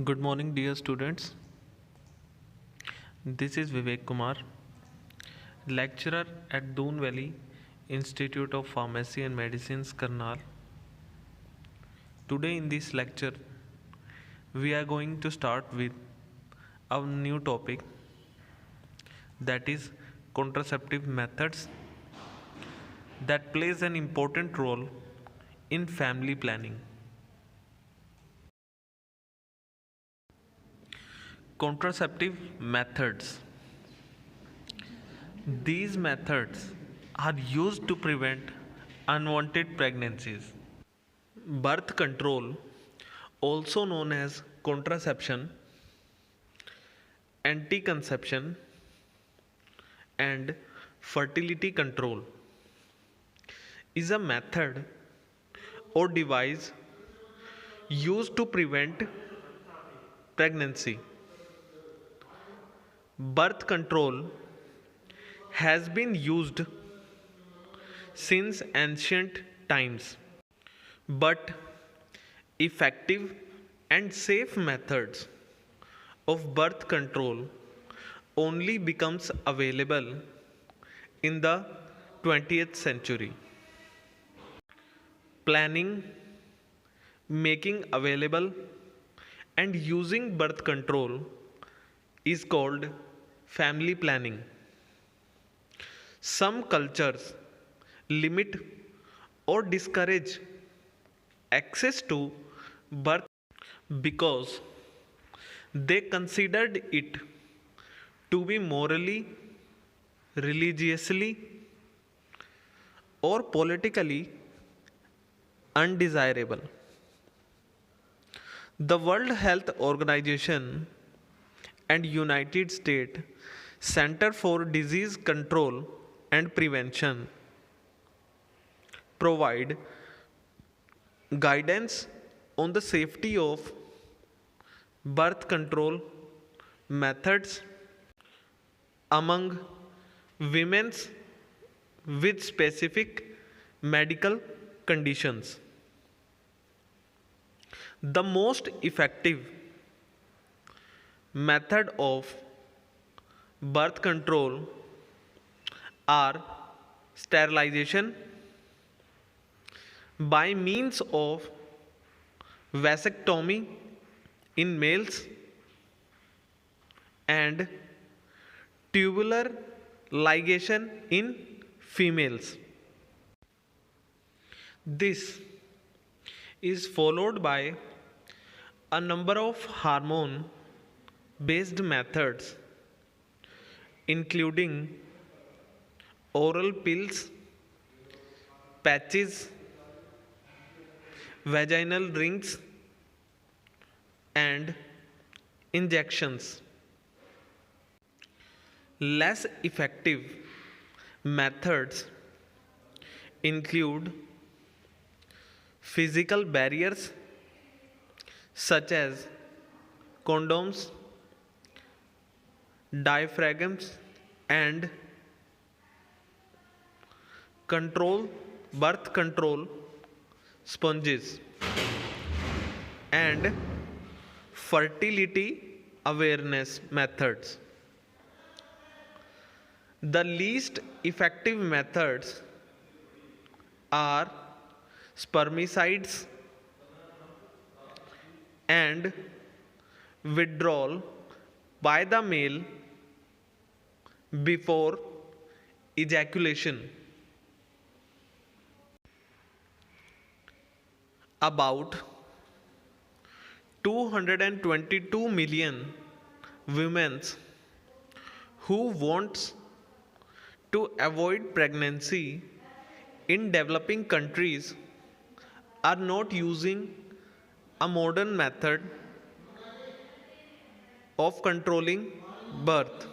Good morning, dear students. This is Vivek Kumar, lecturer at Doon Valley Institute of Pharmacy and Medicines, Karnal. Today, in this lecture, we are going to start with our new topic, that is contraceptive methods that plays an important role in family planning. Contraceptive methods. These methods are used to prevent unwanted pregnancies. Birth control, also known as contraception, anti-conception, and fertility control, is a method or device used to prevent pregnancy. Birth control has been used since ancient times, but effective and safe methods of birth control only becomes available in the 20th century. Planning, making available, and using birth control is called family planning. Some cultures limit or discourage access to birth because they considered it to be morally, religiously, or politically undesirable. The World Health Organization and United States Center for Disease Control and Prevention provide guidance on the safety of birth control methods among women with specific medical conditions. The most effective method of birth control are sterilization by means of vasectomy in males and tubular ligation in females. This is followed by a number of hormone based methods, including oral pills, patches, vaginal rings, and injections. Less effective methods include physical barriers such as condoms, diaphragms, and birth control sponges, and fertility awareness methods. The least effective methods are spermicides and withdrawal by the male before ejaculation. About 222 million women who want to avoid pregnancy in developing countries are not using a modern method of controlling birth.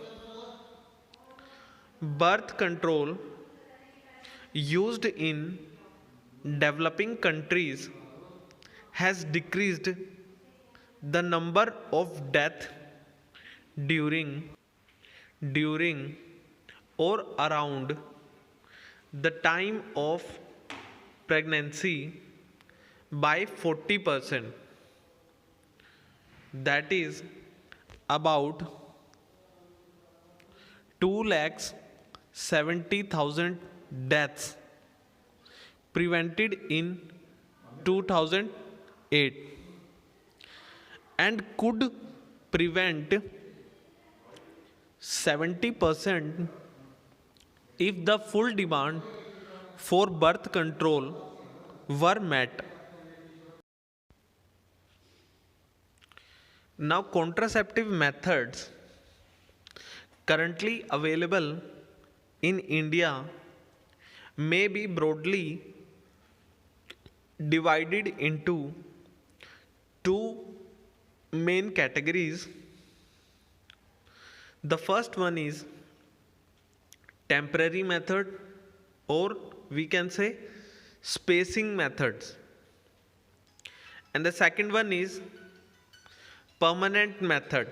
Birth control used in developing countries has decreased the number of deaths during or around the time of pregnancy by 40%. that is about 2,70,000 deaths prevented in 2008 and could prevent 70% if the full demand for birth control were met. Now, contraceptive methods currently available in India may be broadly divided into two main categories. The first one is temporary method, or we can say spacing methods, and the second one is permanent method.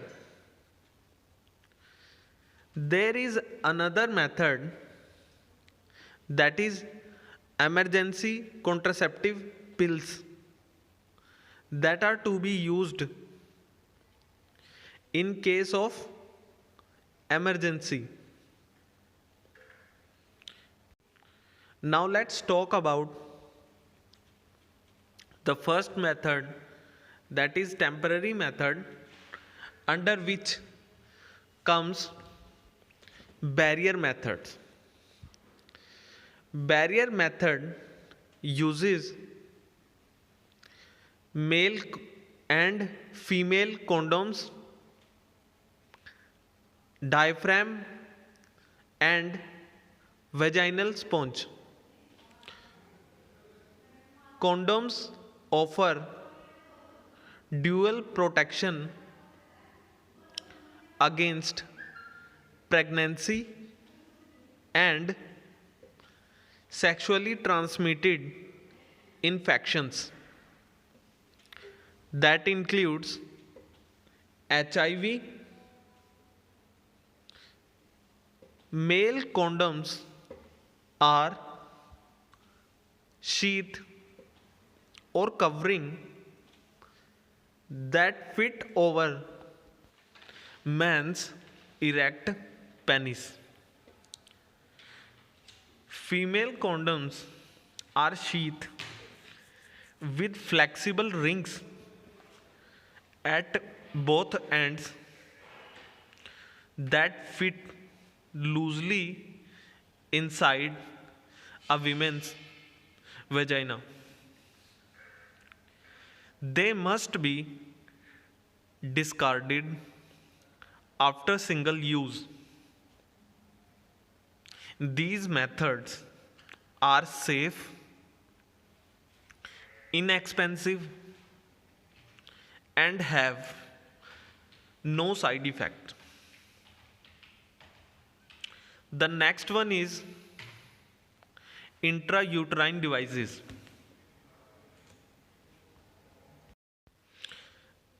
There is another method, that is emergency contraceptive pills, that are to be used in case of emergency. Now let's talk about the first method, that is temporary method, under which comes barrier methods. Barrier method uses male and female condoms, diaphragm, and vaginal sponge. Condoms offer dual protection against pregnancy and sexually transmitted infections, that includes HIV. Male condoms are sheath or covering that fit over man's erect penis. Female condoms are sheath with flexible rings at both ends that fit loosely inside a woman's vagina. They must be discarded after single use. These methods are safe, inexpensive, and have no side effect. The next one is intrauterine devices.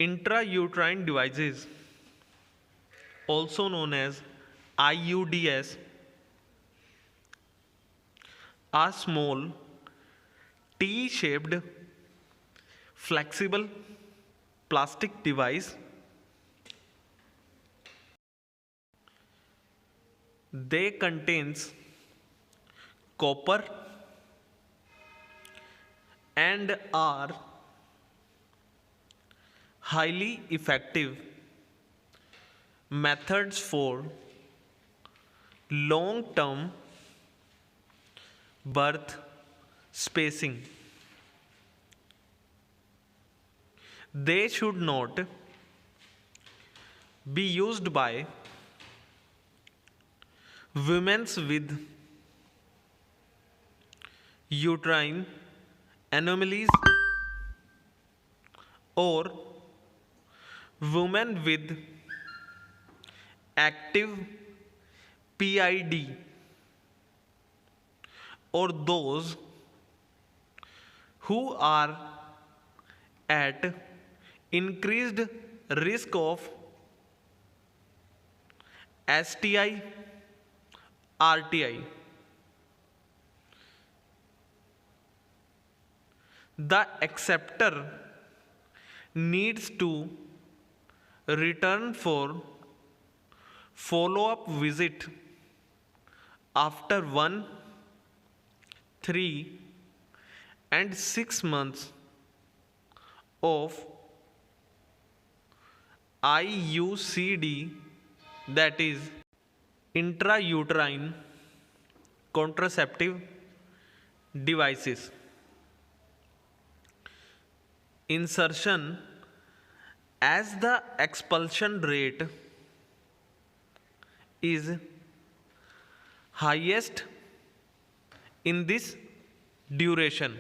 Intrauterine devices, also known as IUDs, are small T-shaped flexible plastic device. They contains copper and are highly effective methods for long-term birth spacing. They should not be used by women with uterine anomalies or women with active PID, or those who are at increased risk of STI, RTI. The acceptor needs to return for follow-up visit after 1, 3, and 6 months of IUCD, that is intrauterine contraceptive devices. Insertion, as the expulsion rate is highest in this duration.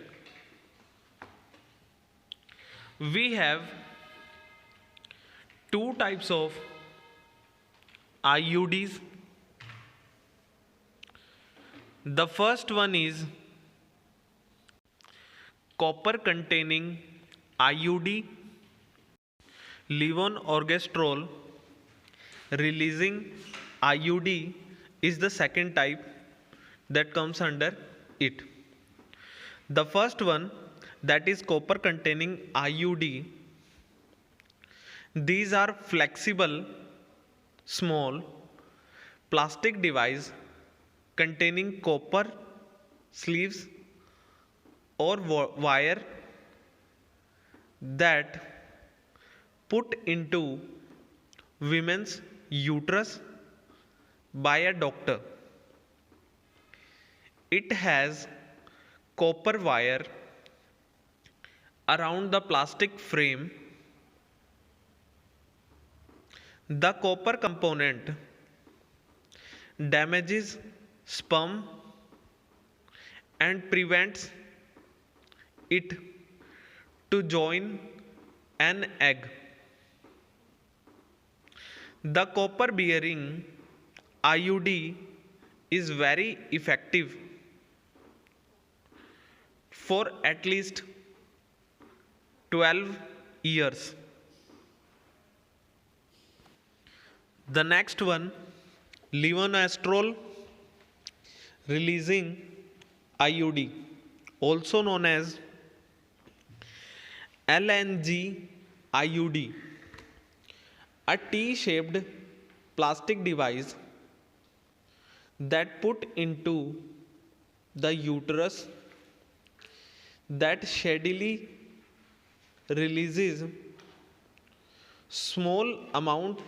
We have two types of IUDs. The first one is copper containing IUD, levonorgestrel releasing IUD is the second type that comes under it. The first one, that is copper containing IUD, these are flexible small plastic device containing copper sleeves or wire that put into women's uterus by a doctor. It has copper wire around the plastic frame. The copper component damages sperm and prevents it to join an egg. The copper bearing IUD is very effective for at least 12 years. The next one, levonorgestrel releasing IUD, also known as LNG IUD, a T-shaped plastic device that put into the uterus that steadily releases small amount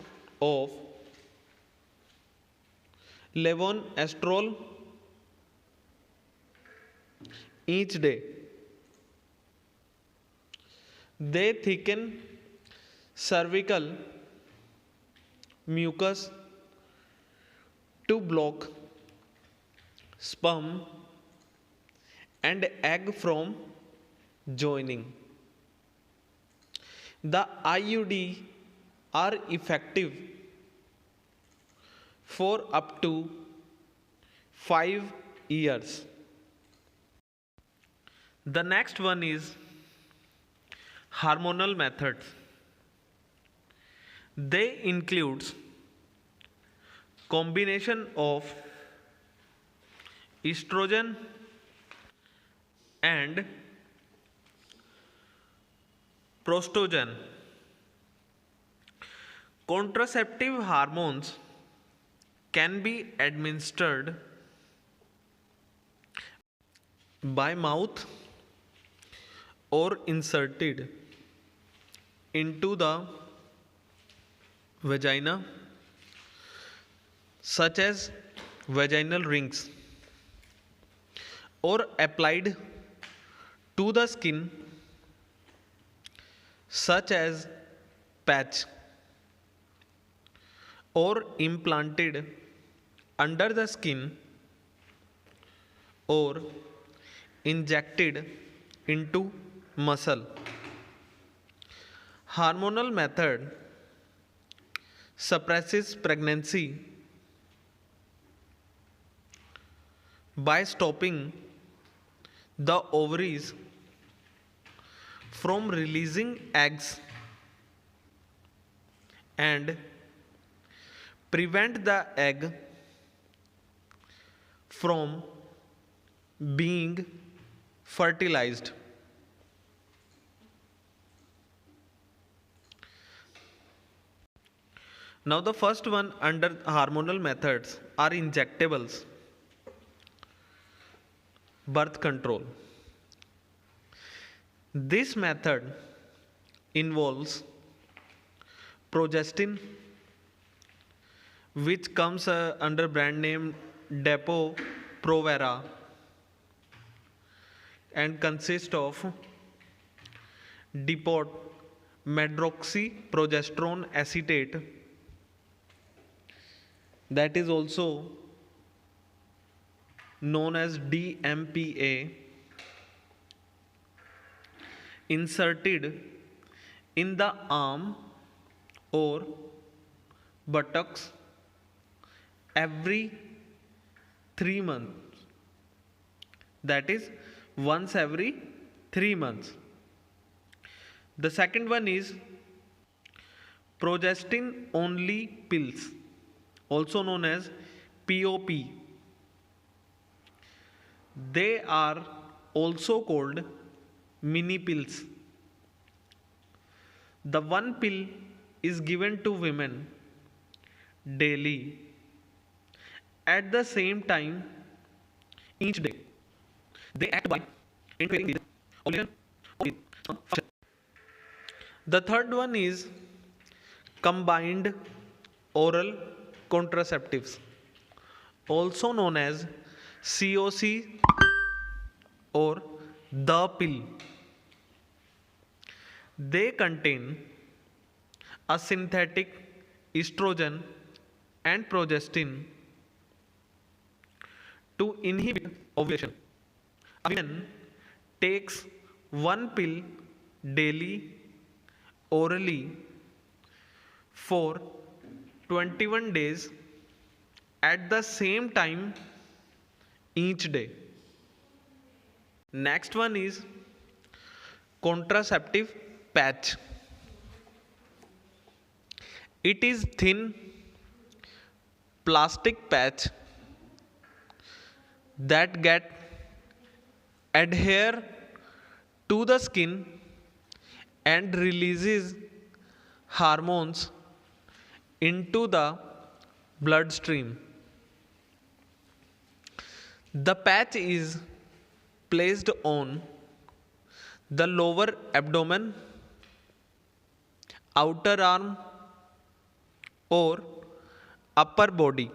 of levonorgestrel each day. They thicken cervical mucus to block sperm and egg from joining. The IUD are effective for up to 5 years. The next one is hormonal methods. They include combination of estrogen and prostogen. Contraceptive hormones can be administered by mouth or inserted into the vagina, such as vaginal rings, or applied to the skin, such as patch, or implanted under the skin, or injected into muscle. Hormonal method suppresses pregnancy by stopping the ovaries from releasing eggs and prevent the egg from being fertilized. Now the first one under hormonal methods are injectables, birth control. This method involves progestin, which comes under brand name Depo-Provera and consists of depot medroxyprogesterone acetate, that is also known as DMPA, inserted in the arm or buttocks every 3 months, that is once every 3 months. The second one is progestin only pills, also known as POP. They are also called mini pills. The one pill is given to women daily at the same time each day. They act by interfering with ovulation function. The third one is combined oral contraceptives, also known as COC or the pill. They contain a synthetic estrogen and progestin to inhibit ovulation. A woman takes one pill daily orally for 21 days at the same time each day. Next one is contraceptive patch. It is thin plastic patch that get adhere to the skin and releases hormones into the bloodstream. The patch is placed on the lower abdomen, outer arm, or upper body.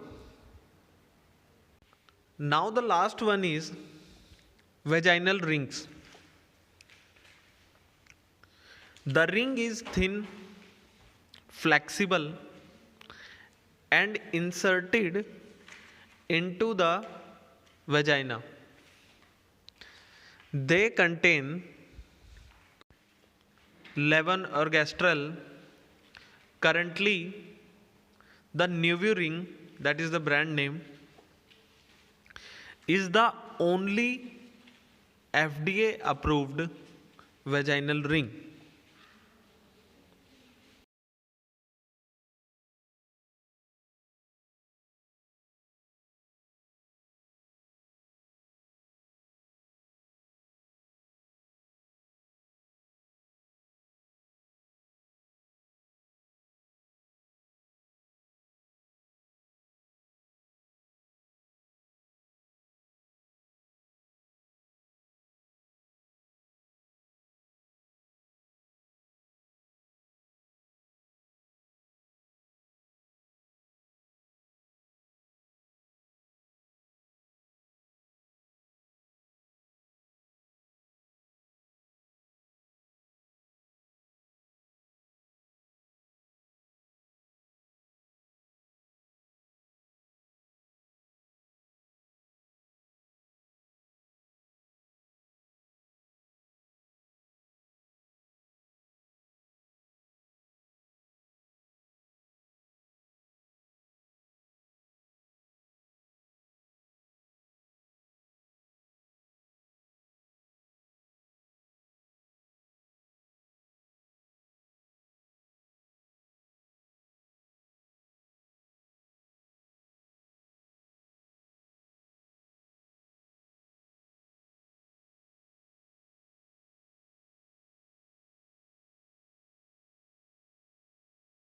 Now the last one is vaginal rings. The ring is thin, flexible, and inserted into the vagina. They contain levonorgestrel. Currently, the NuvaRing, that is the brand name, is the only FDA approved vaginal ring.